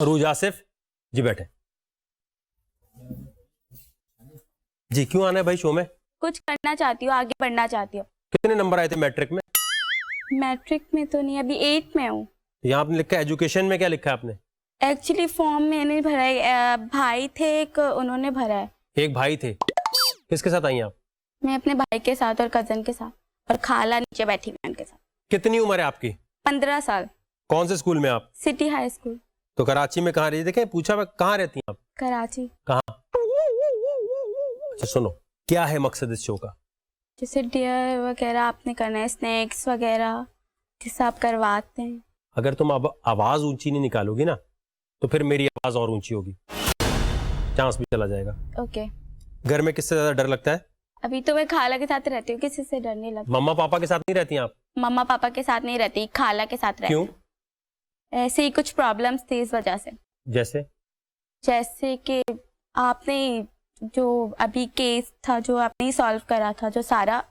अरूज आसिफ जी बैठे। जी क्यों आना है भाई शो में? कुछ करना चाहती हूँ, आगे बढ़ना चाहती हूँ। कितने नंबर आए थे मैट्रिक में? मैट्रिक में तो नहीं, अभी 8 में हूँ। यहाँ आपने लिखा है एजुकेशन में, क्या लिखा है आपने? एक्चुअली फॉर्म मैंने भरा है, भाई थे एक, उन्होंने भरा है। एक भाई थे, किसके साथ आई आप? मैं अपने भाई के साथ और कजन के साथ, और खाला नीचे बैठी हुई उनके साथ। कितनी उम्र है आपकी? 15 साल। कौन से स्कूल में आप? City high school. तो कराची में कहाँ रही? देखे पूछा, कहाँ रहती हैं आप? कराची। कहाँ? अच्छा सुनो, क्या है मकसद इस शो का? जैसे डियर वगैरह आपने करना है, स्नैक्स वगैरह जैसे आप करवाते हैं। अगर तुम अब आवाज ऊंची नहीं निकालोगी ना तो फिर मेरी आवाज और ऊंची होगी, चांस भी चला जाएगा। ओके। घर में किससे ज्यादा डर लगता है? अभी तो मैं खाला के साथ रहती हूँ, किसी से डर नहीं लगता। मम्मा पापा के साथ नहीं रहती आप? मम्मा पापा के साथ नहीं रहती, खाला के साथ रहती। क्यों? ऐसे ही कुछ प्रॉब्लम्स थी इस वजह से। जैसे कि आपने जो अभी केस था जो आपने सॉल्व करा था जो सारा,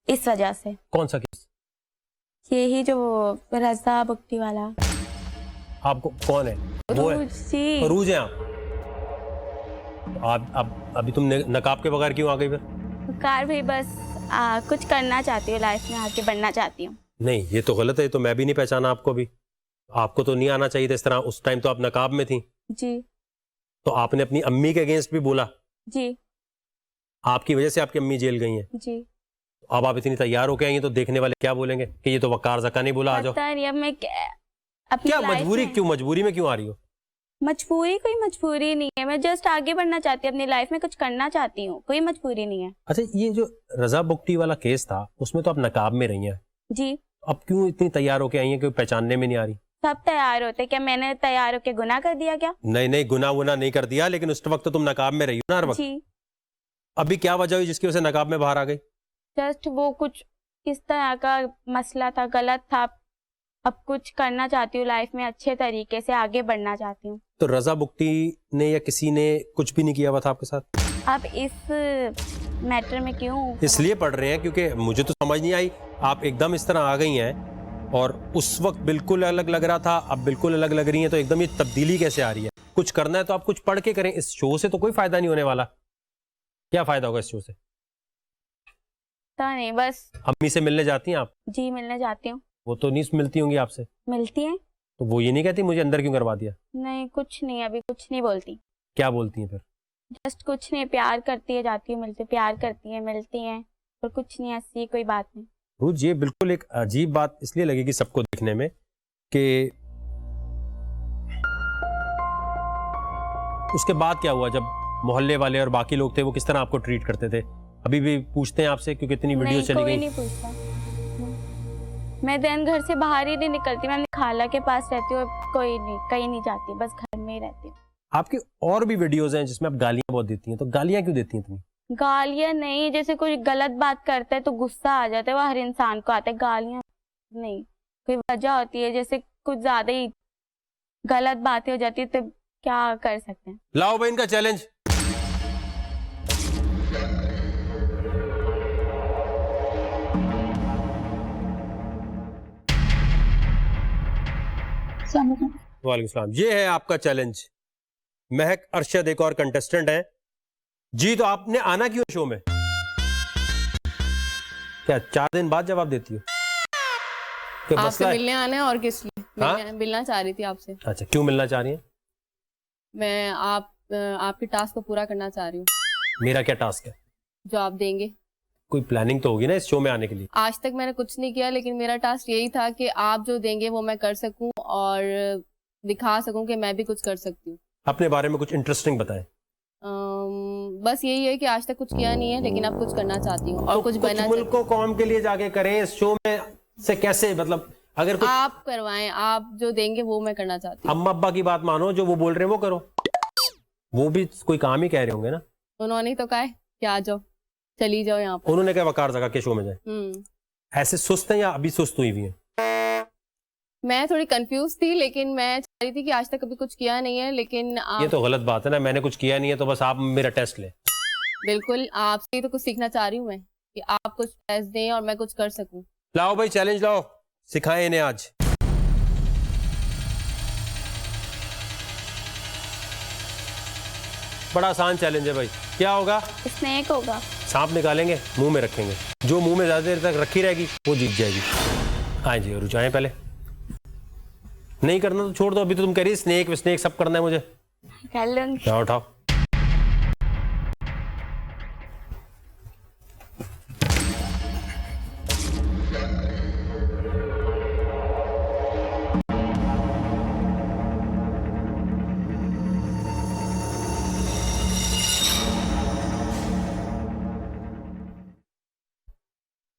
इस वजह से। कौन सा केस? यही जो रजा बुक्टी वाला। आपको कौन है? वो है जी। अरूज है आप अभी तुम नकाब के बगैर क्यों आ गई फिर? कार भाई बस कुछ करना चाहती हूँ लाइफ में, आगे बढ़ना चाहती हूँ। नहीं ये तो गलत है, ये तो मैं भी नहीं पहचाना आपको भी। आपको तो नहीं आना चाहिए था इस तरह, उस टाइम तो आप नकाब में थी। जी। तो आपने अपनी अम्मी के अगेंस्ट भी बोला। जी। आपकी वजह से आपकी अम्मी जेल गई हैं। जी। अब आप इतनी तैयार होके आई हैं तो देखने वाले क्या बोलेंगे कि ये तो वकार जका नहीं बोला, आ जाओ। पता नहीं अब मैं क्या मजबूरी, क्यों मजबूरी में क्यों आ रही हो? मजबूरी कोई मजबूरी नहीं है, मैं जस्ट आगे बढ़ना चाहती हूँ, अपनी लाइफ में कुछ करना चाहती हूँ, कोई मजबूरी नहीं है। अच्छा ये जो रजा बुक्टी वाला केस था उसमें तो आप नकाब में रही हैं। जी। अब क्यों इतनी तैयार होके आई हैं कि पहचानने में नहीं आ रही? सब तैयार होते, क्या मैंने तैयार होके गुनाह कर दिया क्या? नहीं गुनाह वुना नहीं कर दिया, लेकिन उस वक्त तो तुम नकाब में रही हो ना हर वक्त। जी। अभी क्या वजह हुई जिसकी वजह से नकाब में बाहर आ गई? जस्ट वो कुछ इस तरह का मसला था, गलत था। अब कुछ करना चाहती हूँ लाइफ में, अच्छे तरीके से आगे बढ़ना चाहती हूँ। तो रजा बुक्टी ने या किसी ने कुछ भी नहीं किया हुआ था आपके साथ? आप इस मैटर में क्यों इसलिए पढ़ रहे हैं क्योंकि मुझे तो समझ नहीं आई, आप एकदम इस तरह आ गई हैं और उस वक्त बिल्कुल अलग लग रहा था, अब बिल्कुल अलग लग रही हैं, तो एकदम ये तब्दीली कैसे आ रही है? कुछ करना है तो आप कुछ पढ़ के करें, इस शो से तो कोई फायदा नहीं होने वाला। क्या फायदा होगा इस शो से? पता नहीं, बस। अम्मी से मिलने जाती हैं आप? जी मिलने जाती हूँ। वो तो नहीं मिलती होंगी आपसे? मिलती हैं। तो वो ये नहीं कहती मुझे अंदर क्यों करवा दिया? नहीं कुछ नहीं, अभी कुछ नहीं बोलती। क्या बोलती हैं फिर? जस्ट कुछ नहीं, प्यार करती है, जाती हूँ मिलती, प्यार करती है, मिलती हैं, और कुछ नहीं, ऐसी कोई बात नहीं। रूज ये बिल्कुल एक अजीब बात इसलिए लगेगी सबको देखने में कि उसके बाद क्या हुआ जब मोहल्ले वाले और बाकी लोग थे वो किस तरह आपको ट्रीट करते थे? अभी भी पूछते हैं आपसे क्योंकि इतनी वीडियो चली गई? नहीं पूछता। मैं दिन घर से बाहर ही नहीं निकलती, मैं खाला के पास रहती हूँ, कोई नहीं, कहीं नहीं जाती, बस घर में ही रहती हूँ। आपकी और भी वीडियोस हैं जिसमें आप गालियां बहुत देती हैं, तो गालियां क्यों देती हैं तुम? गालियां नहीं, जैसे कोई गलत बात करता है तो गुस्सा आ जाता है, वो हर इंसान को आता है। गालियां नहीं, कोई वजह होती है, जैसे कुछ ज्यादा ही गलत बातें हो जाती है तो क्या कर सकते हैं। लाओ भाई इनका चैलेंज। वालेकुम सलाम। ये है आपका चैलेंज। महक अरशद एक और कंटेस्टेंट है जी। तो आपने आना क्यों शो में? क्या 4 दिन बाद जवाब देती हो? आपसे मिलने आना है और किस लिए? हाँ? मिलना चाह रही थी आपसे। अच्छा क्यों मिलना चाह रही हैं? मैं आपके टास्क को पूरा करना चाह रही हूँ। मेरा क्या टास्क है? जो आप देंगे। कोई प्लानिंग तो होगी ना इस शो में आने के लिए? आज तक मैंने कुछ नहीं किया, लेकिन मेरा टास्क यही था कि आप जो देंगे वो मैं कर सकूं और दिखा सकूं कि मैं भी कुछ कर सकती हूँ। अपने बारे में कुछ इंटरेस्टिंग बताएं। बस यही है कि आज तक कुछ किया नहीं है, लेकिन अब कुछ करना चाहती हूँ और तो कुछ बनना। मुल्कों कौम के लिए जाके करें, इस शो में से कैसे, मतलब अगर कुछ आप करवाएं, आप जो देंगे वो मैं करना चाहती हूँ। अम्मा अब्बा की बात मानो, जो वो बोल रहे हैं वो करो। वो भी कोई काम ही कह रहे होंगे ना? उन्होंने तो कहा है कि आ जाओ, चली जाओ यहाँ पर। उन्होंने क्या वकार जगह के शो में जाए? ऐसे सुस्त हैं या अभी सुस्त हुई हुई हैं? मैं थोड़ी कंफ्यूज थी, लेकिन मैं चाह रही थी कि आज तक कभी कुछ किया नहीं है, लेकिन ये तो गलत बात है ना, मैंने कुछ किया नहीं है तो बस आप मेरा टेस्ट लें। बिल्कुल, आपसे ही तो कुछ सीखना चाह रही हूँ मैं, कि आप कुछ टेस्ट दें और मैं कुछ कर सकूं। लाओ भाई चैलेंज, लाओ, सिखाएं इन्हें आज। बड़ा आसान चैलेंज है भाई। क्या होगा? स्नेक होगा। सांप निकालेंगे, मुंह में रखेंगे, जो मुंह में ज्यादा देर तक रखी रहेगी वो जीत जाएगी। हाँ जी, और जाएं पहले। नहीं करना तो छोड़ दो, अभी तो तुम कह रही स्नेक स्नेक सब करना है मुझे। कर लूंगी। क्या उठाओ।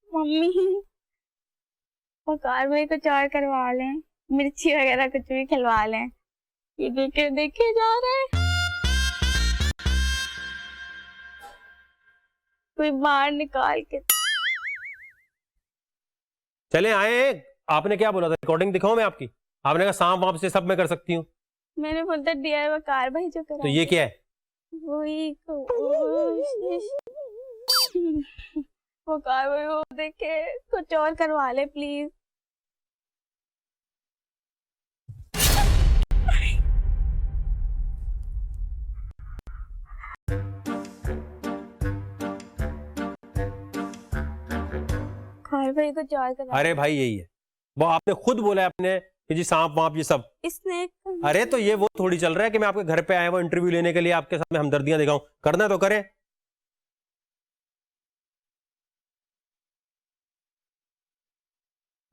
मम्मी वकार भाई कुछ और करवा लें, मिर्ची वगैरह कुछ भी खिलवा लें। ये देखे देखे जा रहे हैं, कोई बाहर निकाल के। चले आए। आपने क्या बोला था? रिकॉर्डिंग दिखाऊं मैं आपकी? आपने कहा सांप वाप से सब मैं कर सकती हूँ। मैंने बोलता डियर वकार भाई जो करा। तो ये क्या है? वही वकार भाई वो देखे कुछ और करवा ले प्लीज। भाई कुछ और करवा। अरे भाई यही है, वो आपने खुद बोला है आपने कि जी सांप वाप ये सब। स्नेक। अरे तो ये वो थोड़ी चल रहा है कि मैं आपके घर पे आया वो इंटरव्यू लेने के लिए आपके साथ में हमदर्दियां दिखाऊं। करना तो करें।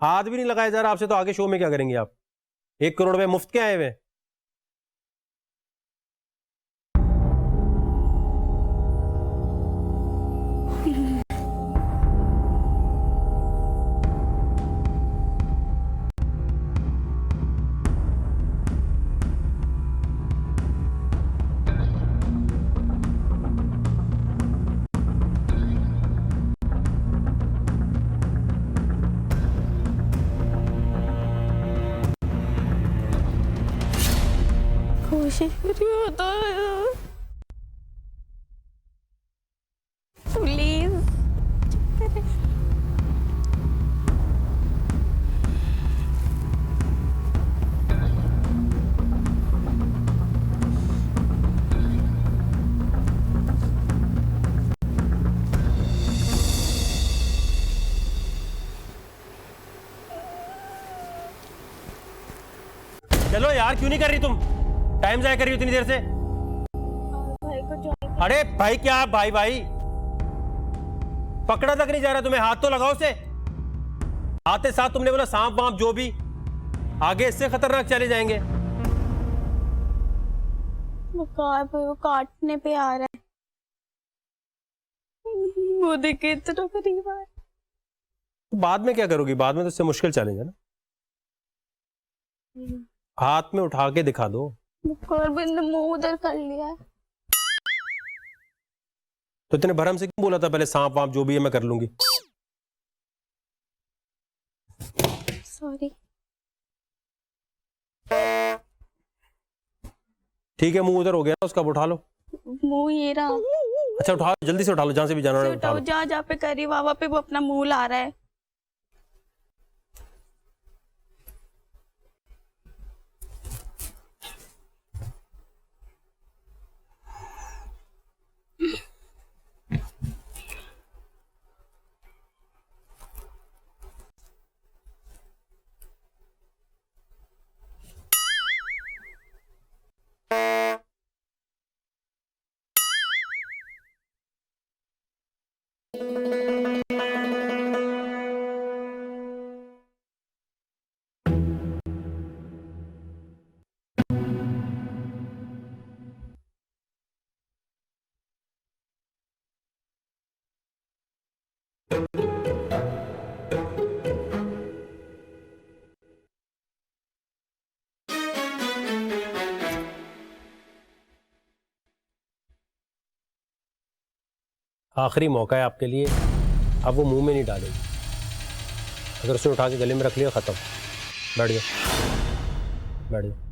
हाथ भी नहीं लगाया जा रहा आपसे, तो आगे शो में क्या करेंगे आप? 1 करोड़ रुपए मुफ्त के आए हुए। कोशिश करियो तो प्लीज। चलो यार, क्यों नहीं कर रही तुम? टाइम जाया कर रही हो इतनी देर से। भाई को ज्वाइन। अरे भाई क्या भाई भाई, पकड़ा तक नहीं जा रहा तुम्हें। हाथ तो लगाओ से। आते साथ तुमने बोला सांप वाप जो भी, आगे इससे खतरनाक चले जाएंगे। वकार भाई वो काटने पे आ रहा है, वो देखे इतना करीब आ रहा है। तो बाद में क्या करोगी? बाद में तो इससे मुश्किल चैलेंज है ना। हाथ में उठा के दिखा दो। वकार भाई ने मुंह उधर कर लिया है। तो इतने भरम से क्यों बोला था पहले सांप वाप जो भी है मैं कर लूंगी? सॉरी। ठीक है, मुंह उधर हो गया ना उसका, उठा लो। मुंह ये रहा। अच्छा उठा लो, जल्दी से उठा लो, जहां से भी जाना है उठा लो। जा जा पे करी वावा पे वो अपना मुंह ला रहा है। आखिरी मौका है आपके लिए, अब वो मुंह में नहीं डालेगी। अगर उसने उठा के गले में रख लिया खत्म। बैठ जाओ, बैठ जाओ।